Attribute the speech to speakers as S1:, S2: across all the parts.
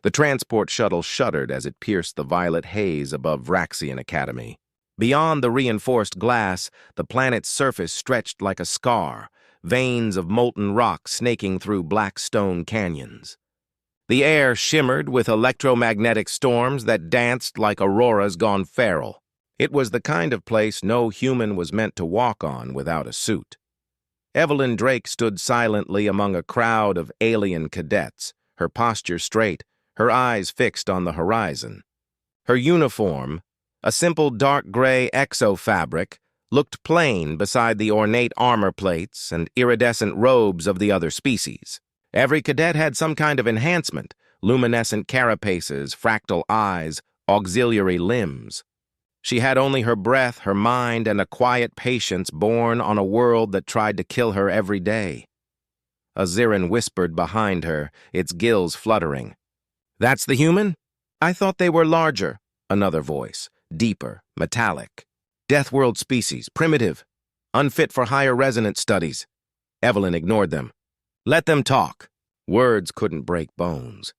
S1: The transport shuttle shuddered as it pierced the violet haze above Vraxion Academy. Beyond the reinforced glass, the planet's surface stretched like a scar, veins of molten rock snaking through black stone canyons. The air shimmered with electromagnetic storms that danced like auroras gone feral. It was the kind of place no human was meant to walk on without a suit. Evelyn Drake stood silently among a crowd of alien cadets, her posture straight, her eyes fixed on the horizon. Her uniform, a simple dark gray exo-fabric, looked plain beside the ornate armor plates and iridescent robes of the other species. Every cadet had some kind of enhancement: luminescent carapaces, fractal eyes, auxiliary limbs. She had only her breath, her mind, and a quiet patience born on a world that tried to kill her every day. A Zirin whispered behind her, its gills fluttering. "That's the human? I thought they were larger." Another voice, deeper, metallic. "Deathworld species, primitive, unfit for higher resonance studies." Evelyn ignored them. "Let them talk." Words couldn't break bones.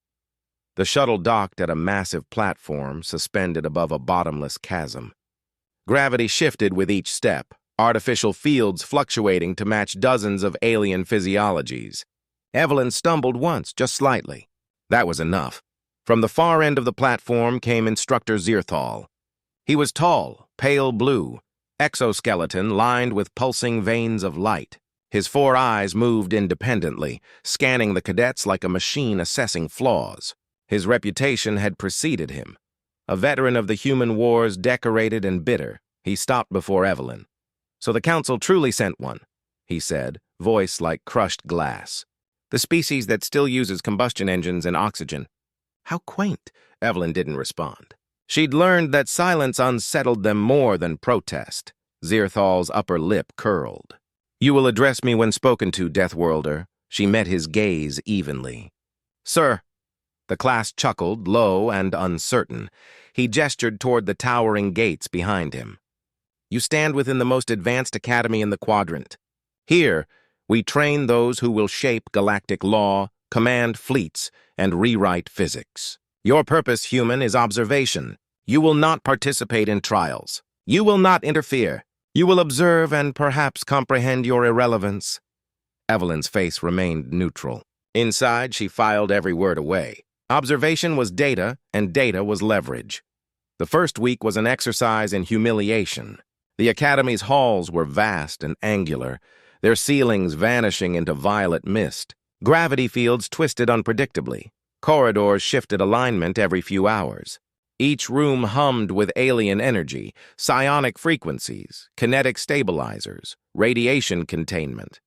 S1: The shuttle docked at a massive platform suspended above a bottomless chasm. Gravity shifted with each step, artificial fields fluctuating to match dozens of alien physiologies. Evelyn stumbled once, just slightly. That was enough. From the far end of the platform came Instructor Zirthal. He was tall, pale blue, exoskeleton lined with pulsing veins of light. His four eyes moved independently, scanning the cadets like a machine assessing flaws. His reputation had preceded him. A veteran of the human wars, decorated and bitter, he stopped before Evelyn. "So the Council truly sent one," he said, voice like crushed glass. "The species that still uses combustion engines and oxygen." "How quaint," Evelyn didn't respond. She'd learned that silence unsettled them more than protest. Zirthal's upper lip curled. "You will address me when spoken to, Deathworlder." She met his gaze evenly. "Sir." The class chuckled, low and uncertain. He gestured toward the towering gates behind him. "You stand within the most advanced academy in the quadrant. Here, we train those who will shape galactic law, command fleets, and rewrite physics. Your purpose, human, is observation. You will not participate in trials. You will not interfere. You will observe and perhaps comprehend your irrelevance." Evelyn's face remained neutral. Inside, she filed every word away. Observation was data, and data was leverage. The first week was an exercise in humiliation. The Academy's halls were vast and angular, their ceilings vanishing into violet mist. Gravity fields twisted unpredictably. Corridors shifted alignment every few hours. Each room hummed with alien energy, psionic frequencies, kinetic stabilizers, radiation containment.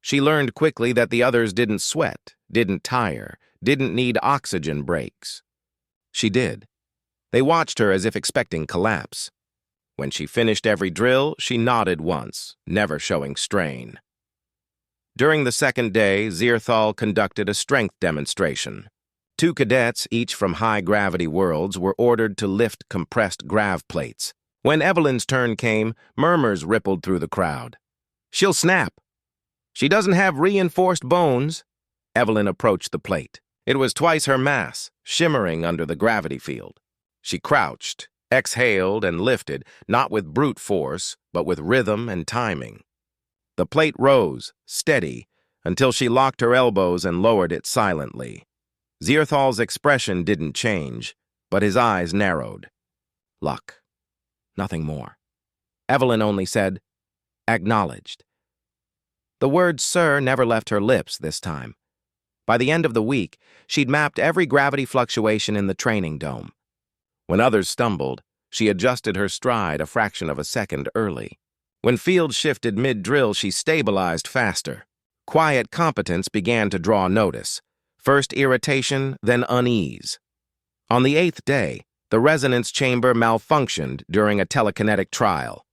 S1: She learned quickly that the others didn't sweat, didn't tire, didn't need oxygen breaks. She did. They watched her as if expecting collapse. When she finished every drill, she nodded once, never showing strain. During the second day, Zirthal conducted a strength demonstration. 2 cadets, each from high-gravity worlds, were ordered to lift compressed grav plates. When Evelyn's turn came, murmurs rippled through the crowd. "She'll snap." "She doesn't have reinforced bones." Evelyn approached the plate. It was twice her mass, shimmering under the gravity field. She crouched, exhaled, and lifted, not with brute force, but with rhythm and timing. The plate rose, steady, until she locked her elbows and lowered it silently. Zirthal's expression didn't change, but his eyes narrowed. Luck. Nothing more. Evelyn only said, "Acknowledged." The word "sir" never left her lips this time. By the end of the week, she'd mapped every gravity fluctuation in the training dome. When others stumbled, she adjusted her stride a fraction of a second early. When fields shifted mid-drill, she stabilized faster. Quiet competence began to draw notice. First irritation, then unease. On the 8th day, the resonance chamber malfunctioned during a telekinetic trial.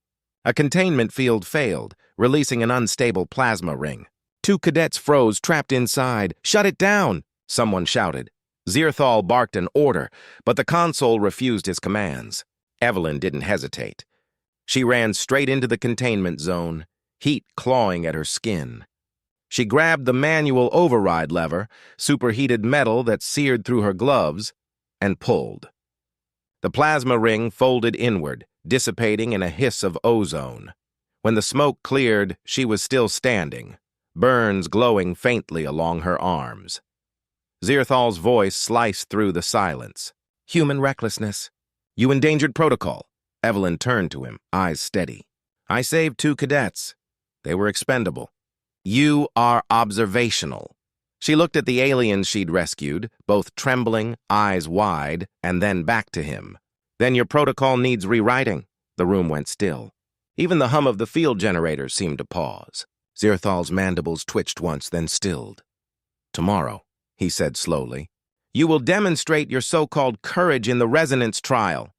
S1: A containment field failed, releasing an unstable plasma ring. 2 cadets froze, trapped inside. "Shut it down!" someone shouted. Zirthal barked an order, but the console refused his commands. Evelyn didn't hesitate. She ran straight into the containment zone, heat clawing at her skin. She grabbed the manual override lever, superheated metal that seared through her gloves, and pulled. The plasma ring folded inward, dissipating in a hiss of ozone. When the smoke cleared, she was still standing, burns glowing faintly along her arms. Zirthal's voice sliced through the silence. "Human recklessness. You endangered protocol." Evelyn turned to him, eyes steady. "I saved 2 cadets. They were expendable. You are observational." She looked at the aliens she'd rescued, both trembling, eyes wide, and then back to him. "Then your protocol needs rewriting." The room went still. Even the hum of the field generators seemed to pause. Zirthal's mandibles twitched once, then stilled. "Tomorrow," he said slowly, "you will demonstrate your so-called courage in the resonance trial."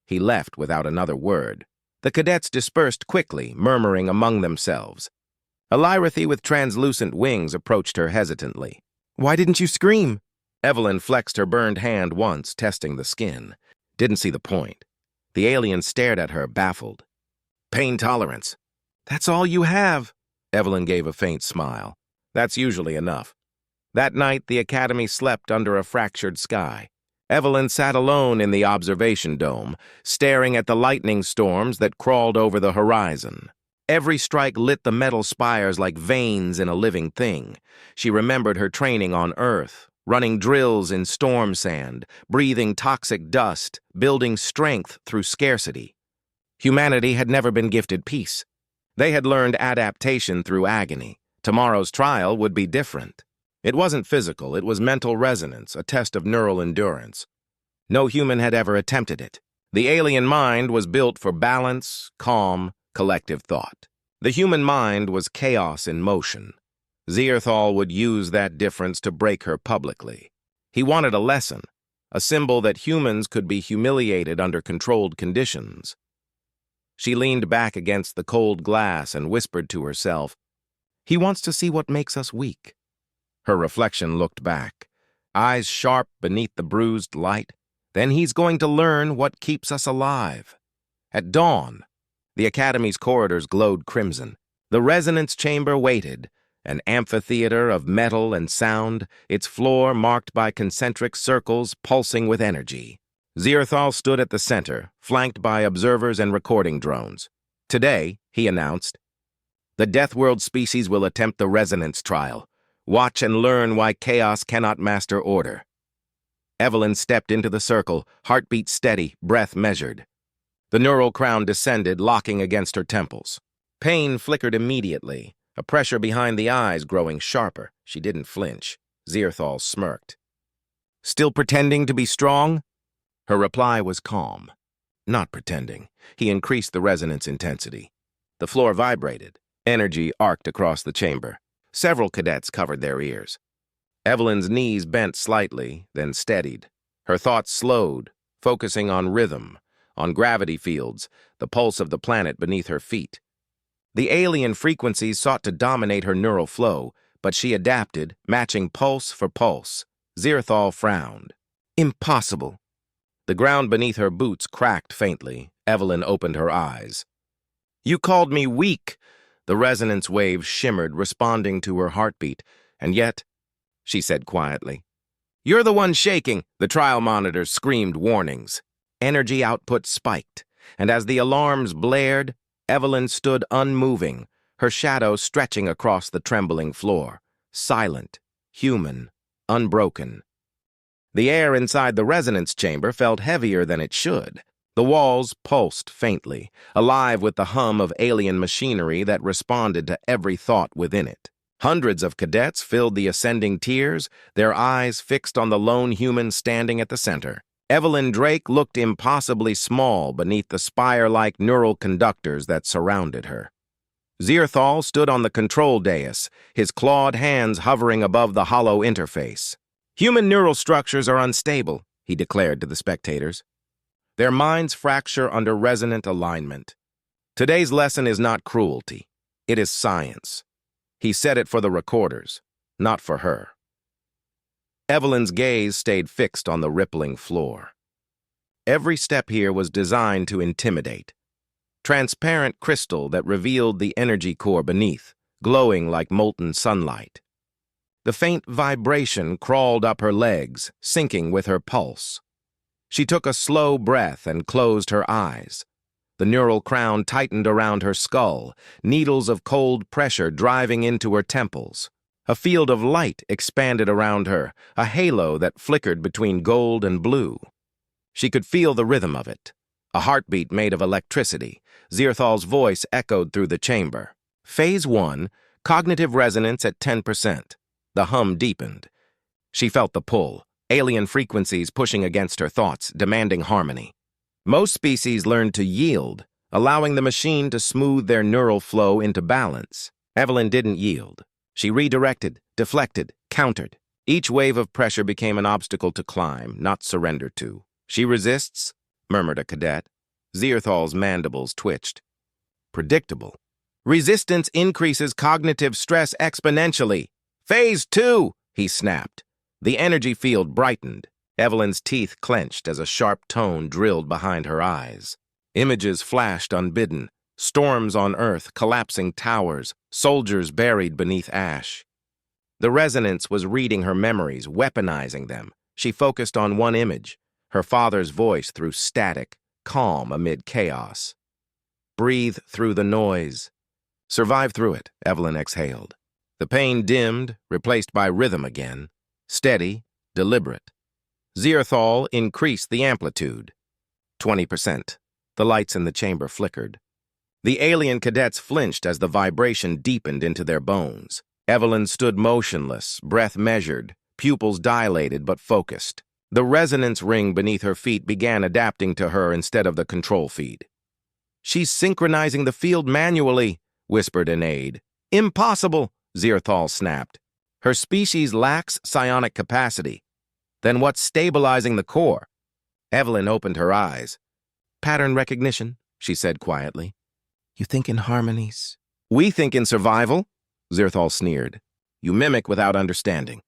S1: He left without another word. The cadets dispersed quickly, murmuring among themselves. A lyrathy with translucent wings approached her hesitantly. "Why didn't you scream?" Evelyn flexed her burned hand once, testing the skin. Didn't see the point. The alien stared at her, baffled. "Pain tolerance." "That's all you have." Evelyn gave a faint smile. "That's usually enough." That night, the Academy slept under a fractured sky. Evelyn sat alone in the observation dome, staring at the lightning storms that crawled over the horizon. Every strike lit the metal spires like veins in a living thing. She remembered her training on Earth, running drills in storm sand, breathing toxic dust, building strength through scarcity. Humanity had never been gifted peace. They had learned adaptation through agony. Tomorrow's trial would be different. It wasn't physical, it was mental resonance, a test of neural endurance. No human had ever attempted it. The alien mind was built for balance, calm, collective thought. The human mind was chaos in motion. Zirthal would use that difference to break her publicly. He wanted a lesson, a symbol that humans could be humiliated under controlled conditions. She leaned back against the cold glass and whispered to herself, "He wants to see what makes us weak." Her reflection looked back, eyes sharp beneath the bruised light. Then he's going to learn what keeps us alive. At dawn, the Academy's corridors glowed crimson. The resonance chamber waited, an amphitheater of metal and sound, its floor marked by concentric circles pulsing with energy. Zirthal stood at the center, flanked by observers and recording drones. "Today," he announced, "the Deathworld species will attempt the resonance trial. Watch and learn why chaos cannot master order." Evelyn stepped into the circle, heartbeat steady, breath measured. The neural crown descended, locking against her temples. Pain flickered immediately, a pressure behind the eyes growing sharper. She didn't flinch. Zirthal smirked. "Still pretending to be strong?" Her reply was calm. Not pretending. He increased the resonance intensity. The floor vibrated. Energy arced across the chamber. Several cadets covered their ears. Evelyn's knees bent slightly, then steadied. Her thoughts slowed, focusing on rhythm, on gravity fields, the pulse of the planet beneath her feet. The alien frequencies sought to dominate her neural flow, but she adapted, matching pulse for pulse. Zirthal frowned. "Impossible." The ground beneath her boots cracked faintly. Evelyn opened her eyes. "You called me weak." The resonance wave shimmered, responding to her heartbeat. "And yet," she said quietly, "you're the one shaking." The trial monitors screamed warnings. Energy output spiked, and as the alarms blared, Evelyn stood unmoving, her shadow stretching across the trembling floor, silent, human, unbroken. The air inside the resonance chamber felt heavier than it should. The walls pulsed faintly, alive with the hum of alien machinery that responded to every thought within it. Hundreds of cadets filled the ascending tiers, their eyes fixed on the lone human standing at the center. Evelyn Drake looked impossibly small beneath the spire-like neural conductors that surrounded her. Zirthal stood on the control dais, his clawed hands hovering above the hollow interface. "Human neural structures are unstable," he declared to the spectators. "Their minds fracture under resonant alignment. Today's lesson is not cruelty. It is science." He said it for the recorders, not for her. Evelyn's gaze stayed fixed on the rippling floor. Every step here was designed to intimidate. Transparent crystal that revealed the energy core beneath, glowing like molten sunlight. The faint vibration crawled up her legs, syncing with her pulse. She took a slow breath and closed her eyes. The neural crown tightened around her skull, needles of cold pressure driving into her temples. A field of light expanded around her, a halo that flickered between gold and blue. She could feel the rhythm of it. A heartbeat made of electricity. Zirthal's voice echoed through the chamber. Phase 1, cognitive resonance at 10%. The hum deepened. She felt the pull, alien frequencies pushing against her thoughts, demanding harmony. Most species learned to yield, allowing the machine to smooth their neural flow into balance. Evelyn didn't yield. She redirected, deflected, countered. Each wave of pressure became an obstacle to climb, not surrender to. She resists, murmured a cadet. Zirthal's mandibles twitched. Predictable. Resistance increases cognitive stress exponentially. Phase 2, he snapped. The energy field brightened. Evelyn's teeth clenched as a sharp tone drilled behind her eyes. Images flashed unbidden. Storms on Earth, collapsing towers, soldiers buried beneath ash. The resonance was reading her memories, weaponizing them. She focused on one image, her father's voice through static, calm amid chaos. Breathe through the noise. Survive through it, Evelyn exhaled. The pain dimmed, replaced by rhythm again. Steady, deliberate. Zirthal increased the amplitude. 20%. The lights in the chamber flickered. The alien cadets flinched as the vibration deepened into their bones. Evelyn stood motionless, breath measured, pupils dilated but focused. The resonance ring beneath her feet began adapting to her instead of the control feed. "She's synchronizing the field manually," whispered an aide. "Impossible," Zirthal snapped. "Her species lacks psionic capacity." "Then what's stabilizing the core?" Evelyn opened her eyes. "Pattern recognition," she said quietly. "You think in harmonies." "We think in survival," Zirthal sneered. "You mimic without understanding."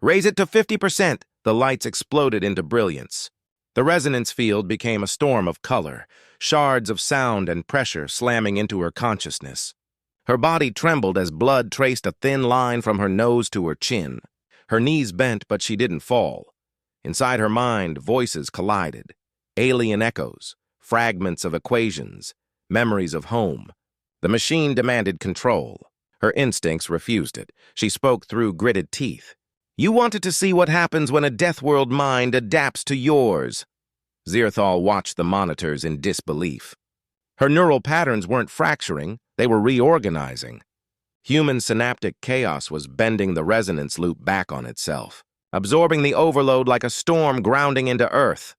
S1: "Raise it to 50%. The lights exploded into brilliance. The resonance field became a storm of color, shards of sound and pressure slamming into her consciousness. Her body trembled as blood traced a thin line from her nose to her chin. Her knees bent, but she didn't fall. Inside her mind, voices collided. Alien echoes, fragments of equations, memories of home. The machine demanded control. Her instincts refused it. She spoke through gritted teeth. "You wanted to see what happens when a Deathworld mind adapts to yours." Zirthal watched the monitors in disbelief. Her neural patterns weren't fracturing, they were reorganizing. Human synaptic chaos was bending the resonance loop back on itself, absorbing the overload like a storm grounding into Earth.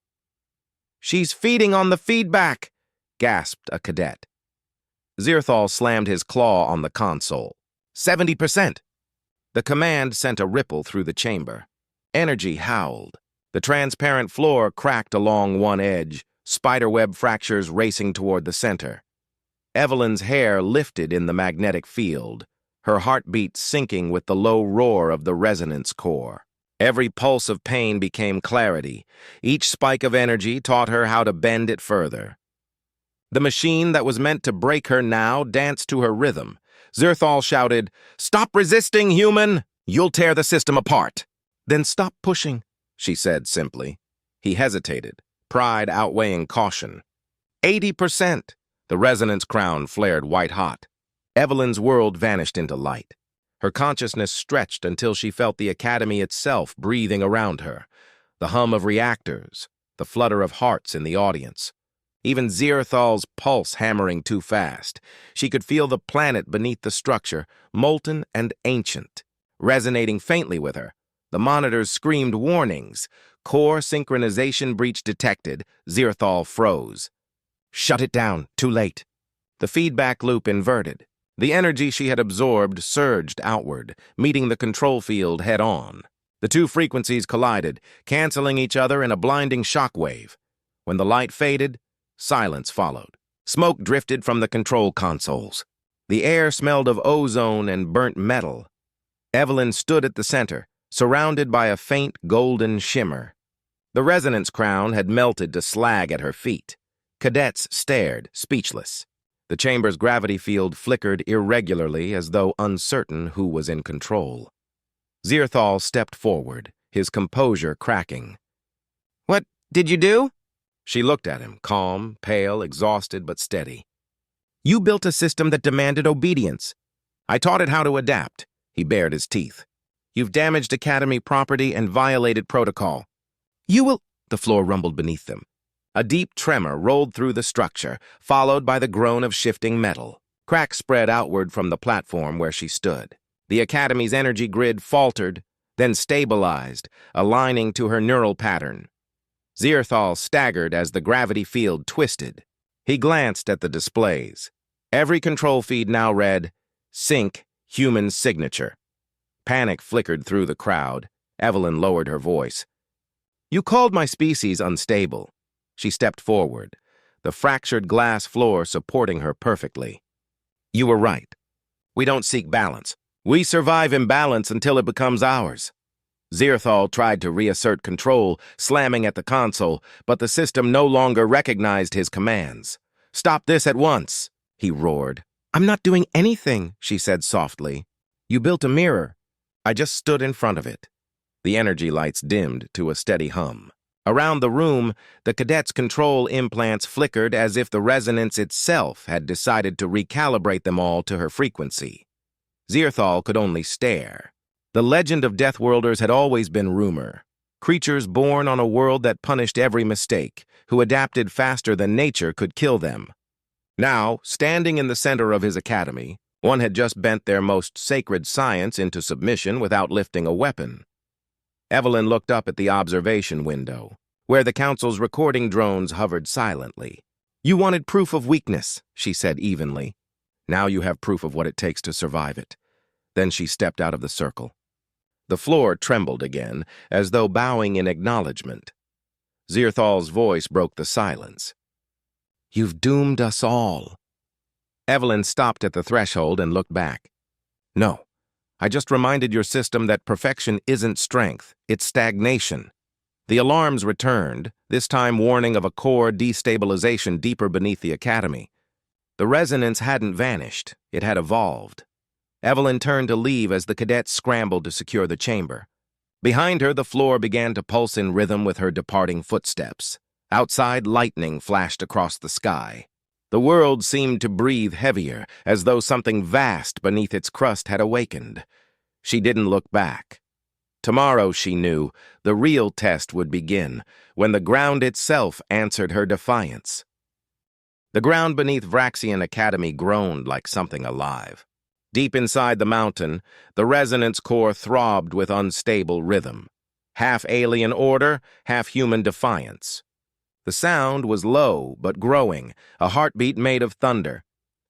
S1: "She's feeding on the feedback," gasped a cadet. Zirthal slammed his claw on the console. 70%. The command sent a ripple through the chamber. Energy howled. The transparent floor cracked along one edge, spiderweb fractures racing toward the center. Evelyn's hair lifted in the magnetic field, her heartbeat syncing with the low roar of the resonance core. Every pulse of pain became clarity. Each spike of energy taught her how to bend it further. The machine that was meant to break her now danced to her rhythm. Zirthal shouted, "Stop resisting, human! You'll tear the system apart." "Then stop pushing," she said simply. He hesitated, pride outweighing caution. 80%. The resonance crown flared white-hot. Evelyn's world vanished into light. Her consciousness stretched until she felt the Academy itself breathing around her. The hum of reactors, the flutter of hearts in the audience. Even Zirthal's pulse hammering too fast. She could feel the planet beneath the structure, molten and ancient, resonating faintly with her. The monitors screamed warnings. Core synchronization breach detected. Zirthal froze. "Shut it down. Too late." The feedback loop inverted. The energy she had absorbed surged outward, meeting the control field head-on. The two frequencies collided, canceling each other in a blinding shockwave. When the light faded, silence followed. Smoke drifted from the control consoles. The air smelled of ozone and burnt metal. Evelyn stood at the center, surrounded by a faint golden shimmer. The resonance crown had melted to slag at her feet. Cadets stared, speechless. The chamber's gravity field flickered irregularly as though uncertain who was in control. Zirthal stepped forward, his composure cracking. "What did you do?" She looked at him, calm, pale, exhausted, but steady. "You built a system that demanded obedience. I taught it how to adapt." He bared his teeth. "You've damaged Academy property and violated protocol. You will—" The floor rumbled beneath them. A deep tremor rolled through the structure, followed by the groan of shifting metal. Cracks spread outward from the platform where she stood. The Academy's energy grid faltered, then stabilized, aligning to her neural pattern. Zirthal staggered as the gravity field twisted. He glanced at the displays. Every control feed now read, "Sync Human Signature." Panic flickered through the crowd. Evelyn lowered her voice. "You called my species unstable." She stepped forward, the fractured glass floor supporting her perfectly. "You were right. We don't seek balance. We survive imbalance until it becomes ours." Zirthal tried to reassert control, slamming at the console, but the system no longer recognized his commands. "Stop this at once," he roared. "I'm not doing anything," she said softly. "You built a mirror. I just stood in front of it." The energy lights dimmed to a steady hum. Around the room, the cadets' control implants flickered as if the resonance itself had decided to recalibrate them all to her frequency. Zirthal could only stare. The legend of Deathworlders had always been rumor. Creatures born on a world that punished every mistake, who adapted faster than nature could kill them. Now, standing in the center of his academy, one had just bent their most sacred science into submission without lifting a weapon. Evelyn looked up at the observation window, where the council's recording drones hovered silently. "You wanted proof of weakness," she said evenly. "Now you have proof of what it takes to survive it." Then she stepped out of the circle. The floor trembled again, as though bowing in acknowledgement. Zirthal's voice broke the silence. "You've doomed us all." Evelyn stopped at the threshold and looked back. "No. I just reminded your system that perfection isn't strength, it's stagnation." The alarms returned, this time warning of a core destabilization deeper beneath the Academy. The resonance hadn't vanished, it had evolved. Evelyn turned to leave as the cadets scrambled to secure the chamber. Behind her, the floor began to pulse in rhythm with her departing footsteps. Outside, lightning flashed across the sky. The world seemed to breathe heavier, as though something vast beneath its crust had awakened. She didn't look back. Tomorrow, she knew, the real test would begin, when the ground itself answered her defiance. The ground beneath Vraxion Academy groaned like something alive. Deep inside the mountain, the resonance core throbbed with unstable rhythm. Half alien order, half human defiance. The sound was low but growing, a heartbeat made of thunder.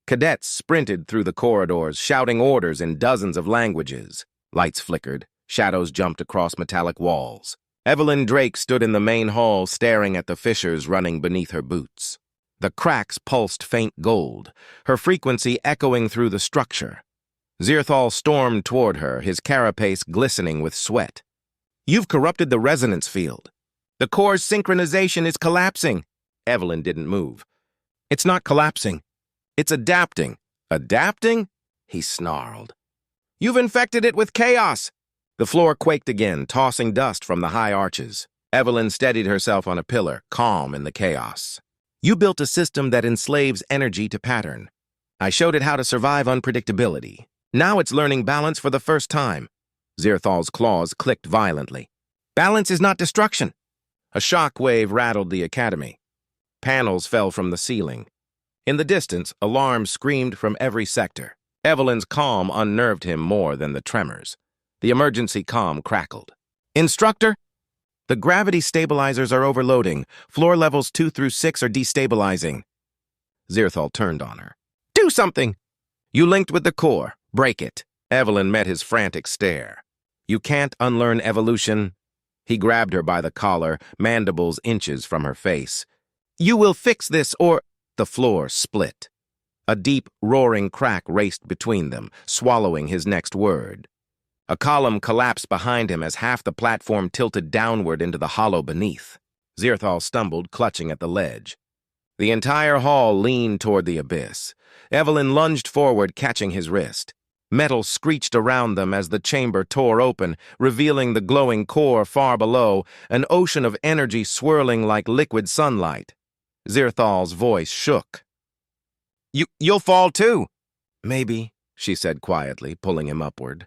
S1: Cadets sprinted through the corridors, shouting orders in dozens of languages. Lights flickered, shadows jumped across metallic walls. Evelyn Drake stood in the main hall, staring at the fissures running beneath her boots. The cracks pulsed faint gold, her frequency echoing through the structure. Zirthal stormed toward her, his carapace glistening with sweat. "You've corrupted the resonance field. The core's synchronization is collapsing." Evelyn didn't move. "It's not collapsing. It's adapting." "Adapting?" he snarled. "You've infected it with chaos." The floor quaked again, tossing dust from the high arches. Evelyn steadied herself on a pillar, calm in the chaos. "You built a system that enslaves energy to pattern. I showed it how to survive unpredictability. Now it's learning balance for the first time." Zirthal's claws clicked violently. "Balance is not destruction." A shock wave rattled the academy. Panels fell from the ceiling. In the distance, alarms screamed from every sector. Evelyn's calm unnerved him more than the tremors. The emergency comm crackled. "Instructor? The gravity stabilizers are overloading. Floor levels 2 through 6 are destabilizing." Zirthal turned on her. "Do something!" "You linked with the core. Break it." Evelyn met his frantic stare. "You can't unlearn evolution." He grabbed her by the collar, mandibles inches from her face. "You will fix this or—" The floor split. A deep, roaring crack raced between them, swallowing his next word. A column collapsed behind him as half the platform tilted downward into the hollow beneath. Zirthal stumbled, clutching at the ledge. The entire hall leaned toward the abyss. Evelyn lunged forward, catching his wrist. Metal screeched around them as the chamber tore open, revealing the glowing core far below, an ocean of energy swirling like liquid sunlight. Zirthal's voice shook. You'll fall too." "Maybe," she said quietly, pulling him upward.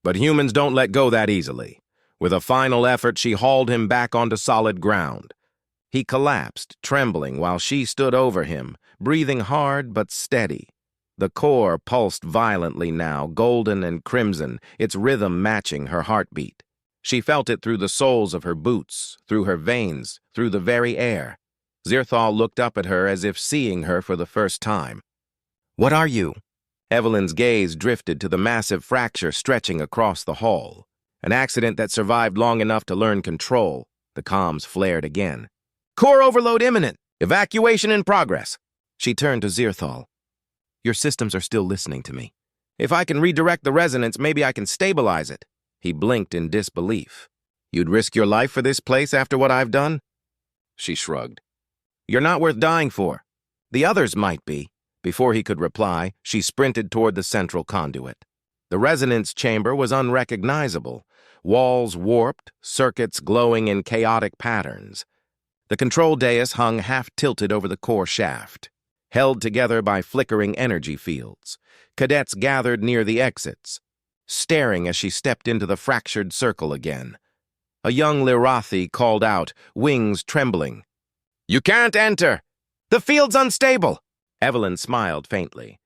S1: But humans don't let go that easily. With a final effort, she hauled him back onto solid ground. He collapsed, trembling, while she stood over him, breathing hard but steady. The core pulsed violently now, golden and crimson, its rhythm matching her heartbeat. She felt it through the soles of her boots, through her veins, through the very air. Zirthal looked up at her as if seeing her for the first time. "What are you?" Evelyn's gaze drifted to the massive fracture stretching across the hall. An accident that survived long enough to learn control. The comms flared again. "Core overload imminent! Evacuation in progress!" She turned to Zirthal. "Your systems are still listening to me. If I can redirect the resonance, maybe I can stabilize it." He blinked in disbelief. "You'd risk your life for this place after what I've done?" She shrugged. "You're not worth dying for. The others might be." Before he could reply, she sprinted toward the central conduit. The resonance chamber was unrecognizable, walls warped, circuits glowing in chaotic patterns. The control dais hung half-tilted over the core shaft, held together by flickering energy fields. Cadets gathered near the exits, staring as she stepped into the fractured circle again. A young Lirathi called out, wings trembling. "You can't enter! The field's unstable!" Evelyn smiled faintly.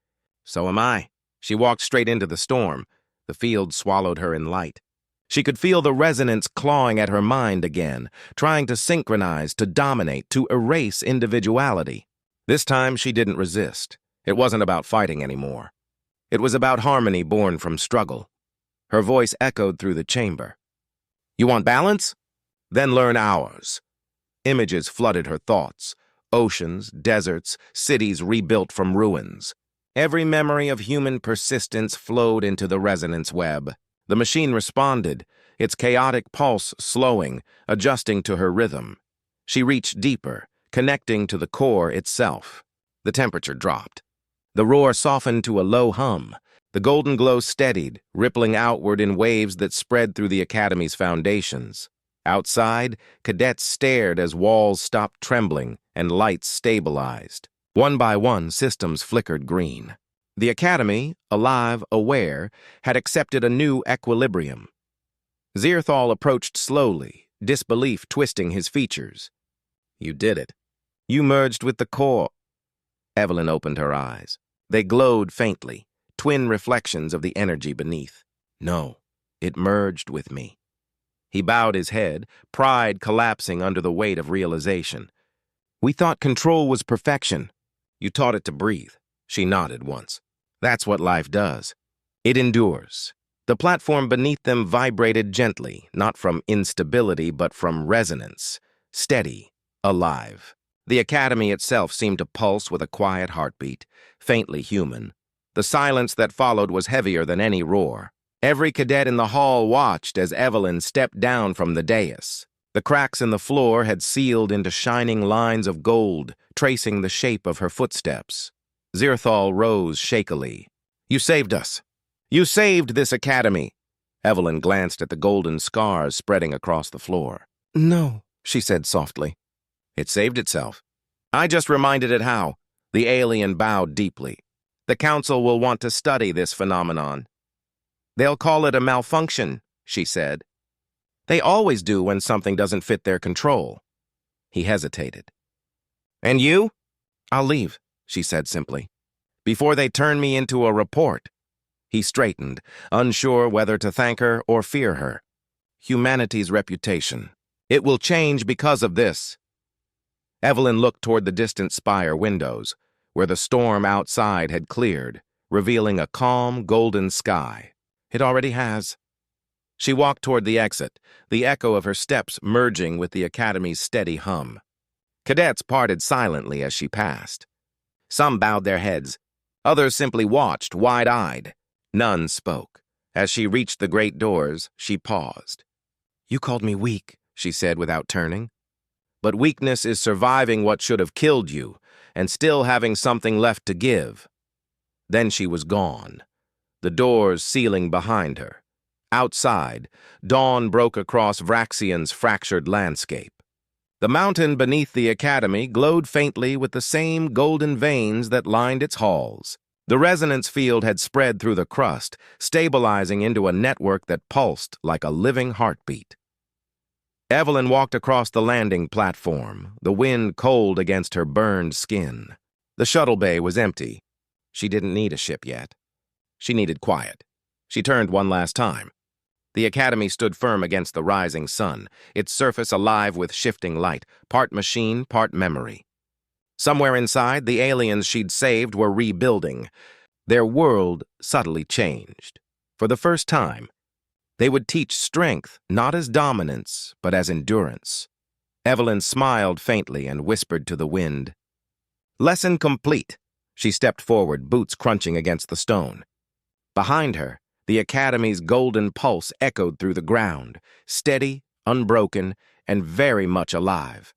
S1: "So am I." She walked straight into the storm. The field swallowed her in light. She could feel the resonance clawing at her mind again, trying to synchronize, to dominate, to erase individuality. This time she didn't resist. It wasn't about fighting anymore. It was about harmony born from struggle. Her voice echoed through the chamber. "You want balance? Then learn ours." Images flooded her thoughts. Oceans, deserts, cities rebuilt from ruins. Every memory of human persistence flowed into the resonance web. The machine responded, its chaotic pulse slowing, adjusting to her rhythm. She reached deeper, connecting to the core itself. The temperature dropped. The roar softened to a low hum. The golden glow steadied, rippling outward in waves that spread through the Academy's foundations. Outside, cadets stared as walls stopped trembling and lights stabilized. One by one, systems flickered green. The Academy, alive, aware, had accepted a new equilibrium. Zirthal approached slowly, disbelief twisting his features. "You did it. You merged with the core." Evelyn opened her eyes. They glowed faintly, twin reflections of the energy beneath. "No, it merged with me." He bowed his head, pride collapsing under the weight of realization. "We thought control was perfection. You taught it to breathe." She nodded once. "That's what life does. It endures." The platform beneath them vibrated gently, not from instability but from resonance, steady, alive. The Academy itself seemed to pulse with a quiet heartbeat, faintly human. The silence that followed was heavier than any roar. Every cadet in the hall watched as Evelyn stepped down from the dais. The cracks in the floor had sealed into shining lines of gold, tracing the shape of her footsteps. Zirthal rose shakily. "You saved us. You saved this academy." Evelyn glanced at the golden scars spreading across the floor. "No," she said softly. "It saved itself. I just reminded it how." The alien bowed deeply. "The council will want to study this phenomenon." "They'll call it a malfunction," she said. "They always do when something doesn't fit their control." He hesitated. "And you?" "I'll leave," she said simply, "before they turn me into a report." He straightened, unsure whether to thank her or fear her. Humanity's reputation. It will change because of this. Evelyn looked toward the distant spire windows, where the storm outside had cleared, revealing a calm, golden sky. It already has. She walked toward the exit, the echo of her steps merging with the Academy's steady hum. Cadets parted silently as she passed. Some bowed their heads. Others simply watched, wide-eyed. None spoke. As she reached the great doors, she paused. "You called me weak," she said without turning. "But weakness is surviving what should have killed you, and still having something left to give." Then she was gone, the doors sealing behind her. Outside, dawn broke across Vraxion's fractured landscape. The mountain beneath the academy glowed faintly with the same golden veins that lined its halls. The resonance field had spread through the crust, stabilizing into a network that pulsed like a living heartbeat. Evelyn walked across the landing platform, the wind cold against her burned skin. The shuttle bay was empty. She didn't need a ship yet. She needed quiet. She turned one last time. The academy stood firm against the rising sun, its surface alive with shifting light, part machine, part memory. Somewhere inside, the aliens she'd saved were rebuilding. Their world subtly changed. For the first time, they would teach strength not as dominance, but as endurance. Evelyn smiled faintly and whispered to the wind. "Lesson complete." She stepped forward, boots crunching against the stone. Behind her, the academy's golden pulse echoed through the ground, steady, unbroken, and very much alive.